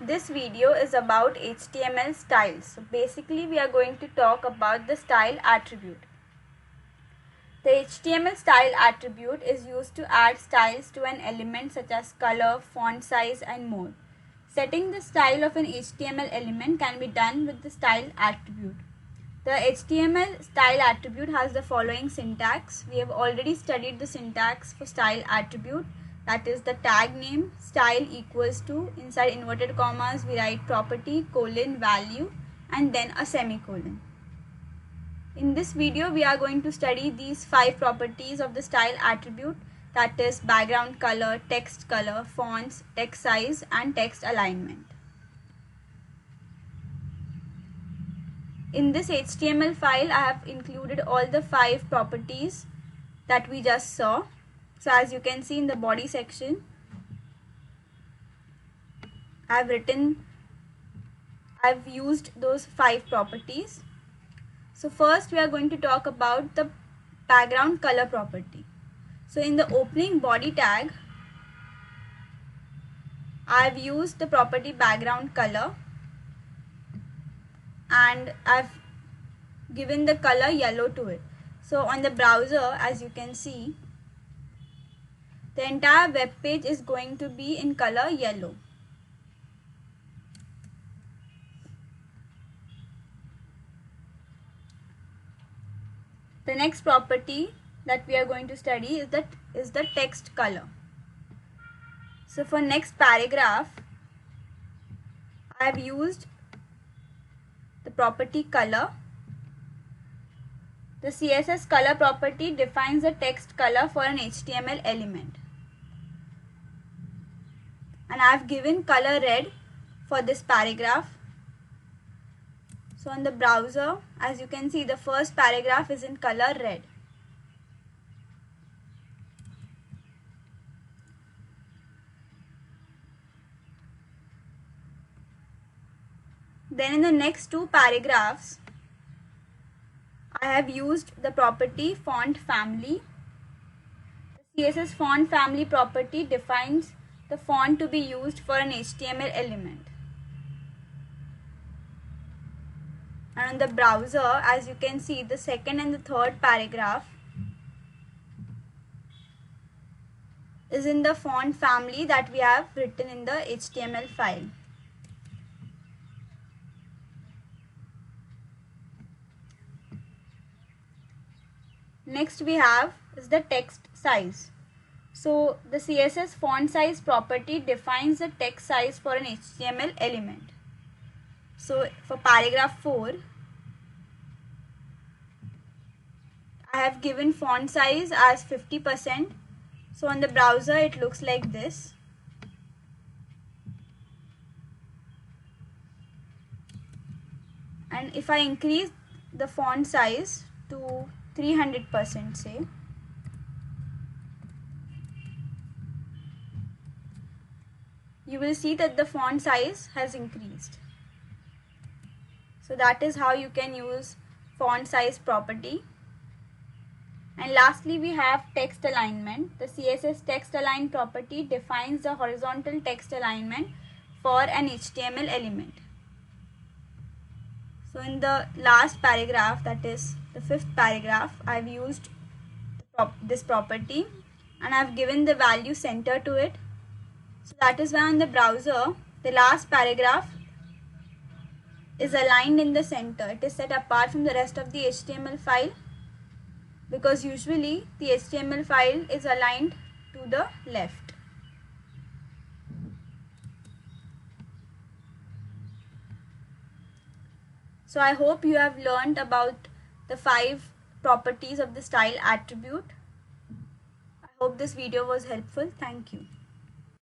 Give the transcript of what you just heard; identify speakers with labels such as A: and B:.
A: This video is about HTML styles. So basically we are going to talk about the style attribute. The HTML style attribute is used to add styles to an element such as color, font size and more. Setting the style of an HTML element can be done with the style attribute. The HTML style attribute has the following syntax. We have already studied the syntax for style attribute. That is the tag name, style equals to, inside inverted commas we write property, colon, value and then a semicolon. In this video we are going to study these 5 properties of the style attribute, that is background color, text color, fonts, text size and text alignment. In this HTML file I have included all the 5 properties that we just saw. So as you can see in the body section, I've used those 5 properties. So first we are going to talk about the background color property. So in the opening body tag, I've used the property background color and I've given the color yellow to it. So on the browser, as you can see, the entire web page is going to be in color yellow. The next property that we are going to study is the text color. So for next paragraph, I have used the property color. The CSS color property defines the text color for an HTML element. And I have given color red for this paragraph. So on the browser, as you can see, the first paragraph is in color red. Then in the next 2 paragraphs, I have used the property font family. The CSS font family property defines the font to be used for an HTML element. And on the browser, as you can see, the second and the third paragraph is in the font family that we have written in the HTML file. Next we have is the text size. So the CSS font size property defines the text size for an HTML element. So for paragraph 4, I have given font size as 50%. So on the browser it looks like this. And if I increase the font size to 300%, say, you will see that the font size has increased. So that is how you can use font size property. And lastly we have text alignment. The CSS text align property defines the horizontal text alignment for an HTML element. So in the last paragraph, that is the 5th paragraph, I have used this property and I have given the value center to it. So that is why on the browser, the last paragraph is aligned in the center. It is set apart from the rest of the HTML file because usually the HTML file is aligned to the left. So I hope you have learned about the 5 properties of the style attribute. I hope this video was helpful. Thank you.